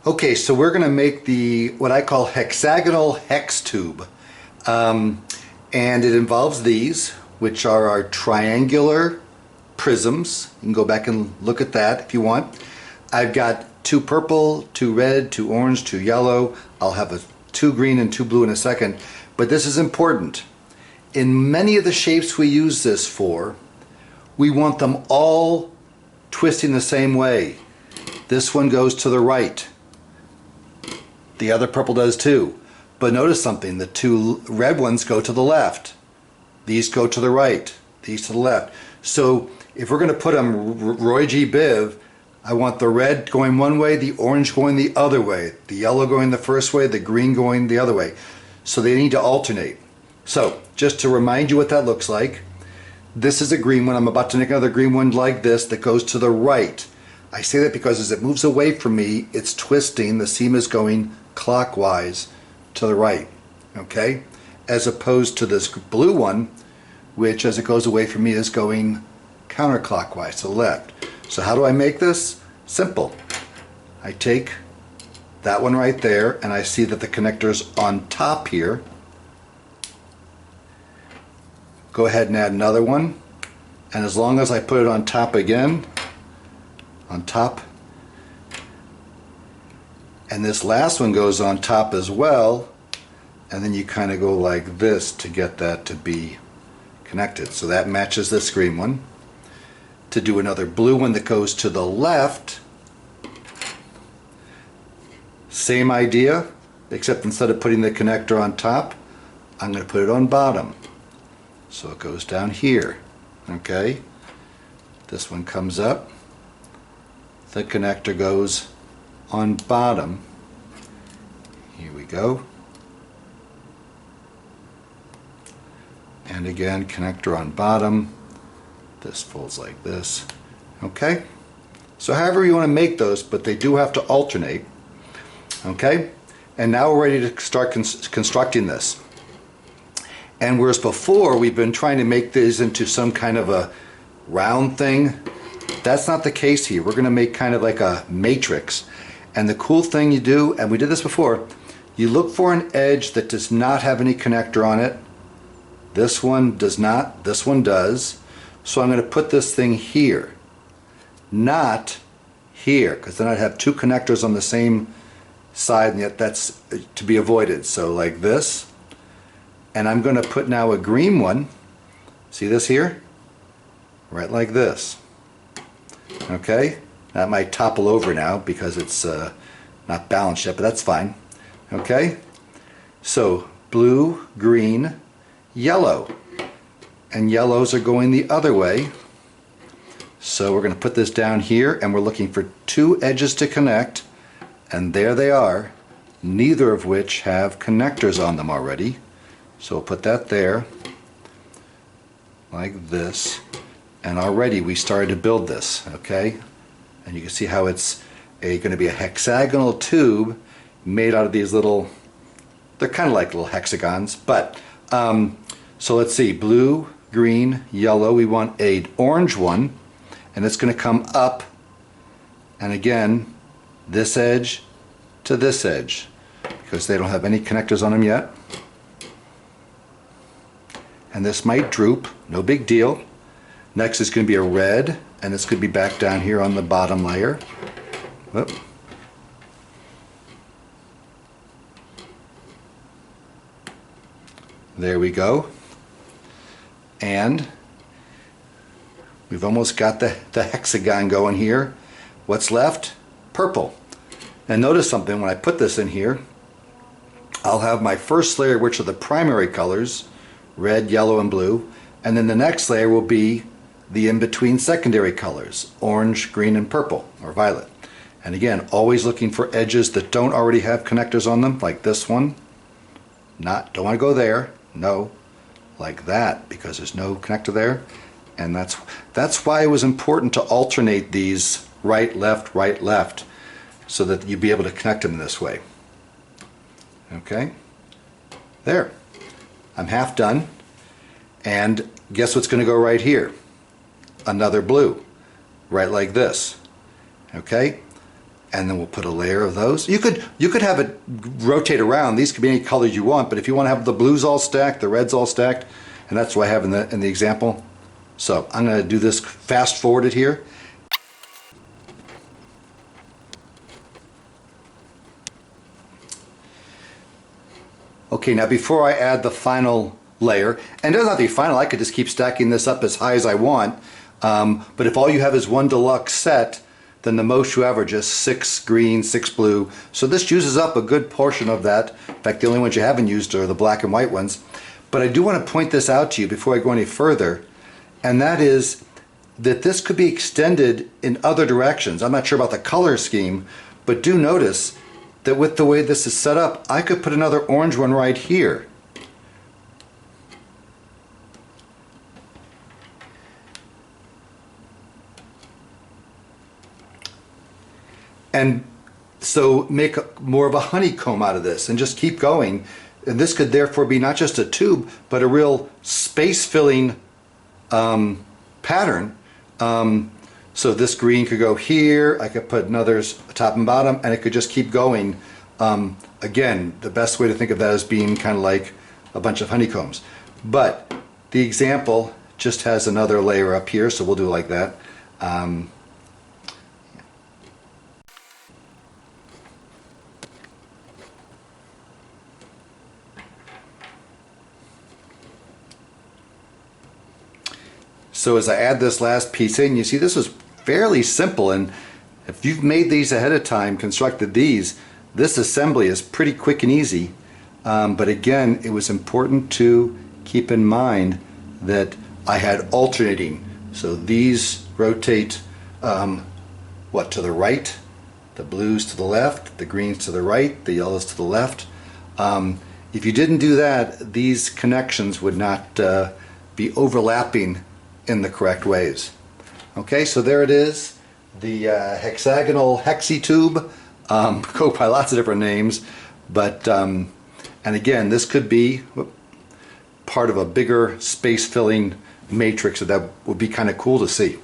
Okay, so we're going to make the what I call hexagonal hex tube, and it involves these, which are our triangular prisms. You can go back and look at that if you want. I've got 2 purple, 2 red, 2 orange, 2 yellow. I'll have 2 green and 2 blue in a second, but this is important. In many of the shapes we use this for, we want them all twisting the same way. This one goes to the right. The other purple does too. But notice something, the 2 red ones go to the left. These go to the right, these to the left. So if we're going to put them Roy G. Biv, I want the red going one way, the orange going the other way, the yellow going the first way, the green going the other way. So they need to alternate. So just to remind you what that looks like, this is a green one. I'm about to make another green one like this that goes to the right. I say that because as it moves away from me, it's twisting. The seam is going clockwise to the right, okay? As opposed to this blue one, which as it goes away from me is going counterclockwise to the left. So how do I make this? Simple. I take that one right there and I see that the connector's on top here. Go ahead and add another one, and as long as I put it on top again, on top, and this last one goes on top as well, and then you kind of go like this to get that to be connected. So that matches this green one. To do another blue one that goes to the left, same idea, except instead of putting the connector on top, I'm going to put it on bottom. So it goes down here, okay? This one comes up, the connector goes on bottom. Here we go. And again, connector on bottom. This folds like this, okay? So however you want to make those, but they do have to alternate, okay? And now we're ready to start constructing this. And whereas before we've been trying to make these into some kind of a round thing, that's not the case here. We're going to make kind of like a matrix. And the cool thing you do, and we did this before, you look for an edge that does not have any connector on it. This one does not, this one does. So I'm going to put this thing here, not here, because then I'd have 2 connectors on the same side, and yet that's to be avoided. So like this. And I'm going to put now a green one, see this here? Right like this. Okay? That might topple over now because it's not balanced yet, but that's fine. Okay? So blue, green, yellow. And yellows are going the other way. So we're going to put this down here and we're looking for 2 edges to connect, and there they are, neither of which have connectors on them already. So we'll put that there, like this, and already we started to build this, okay? And you can see how it's going to be a hexagonal tube made out of these little, they're kind of like little hexagons, but, so let's see, blue, green, yellow, we want an orange one, and it's going to come up, and again, this edge to this edge, because they don't have any connectors on them yet. And this might droop, no big deal. Next is going to be a red, and it's going to be back down here on the bottom layer. Whoop. There we go. And we've almost got the hexagon going here. What's left? Purple. And notice something, when I put this in here, I'll have my first layer, which are the primary colors, red, yellow, and blue, and then the next layer will be the in-between secondary colors, orange, green, and purple, or violet. And again, always looking for edges that don't already have connectors on them, like this one. Don't want to go there, no, like that, because there's no connector there. And that's why it was important to alternate these right, left, so that you'd be able to connect them this way. Okay, there. I'm half done, and guess what's going to go right here? Another blue, right like this. Okay, And then we'll put a layer of those. You could have it rotate around. These could be any colors you want, but if you want to have the blues all stacked, the reds all stacked, and that's what I have in the example. So I'm going to do this fast forwarded here. Okay, now before I add the final layer, and it doesn't have to be final, I could just keep stacking this up as high as I want, but if all you have is one deluxe set, then the most you have are just 6 green, 6 blue. So this uses up a good portion of that. In fact, the only ones you haven't used are the black and white ones. But I do want to point this out to you before I go any further, and that is that this could be extended in other directions. I'm not sure about the color scheme, but do notice that with the way this is set up, I could put another orange one right here. And so make more of a honeycomb out of this and just keep going. And this could therefore be not just a tube, but a real space-filling pattern. So this green could go here, I could put another top and bottom, and it could just keep going. Again, the best way to think of that is being kind of like a bunch of honeycombs. But the example just has another layer up here, so we'll do it like that. So as I add this last piece in, you see this is fairly simple, and if you've made these ahead of time, constructed these, this assembly is pretty quick and easy. But again, it was important to keep in mind that I had alternating. So these rotate to the right, the blues to the left, the greens to the right, the yellows to the left. If you didn't do that, these connections would not be overlapping in the correct ways. Okay, so there it is, the hexagonal Hextube. Go by lots of different names, but and again, this could be part of a bigger space-filling matrix, so that would be kind of cool to see.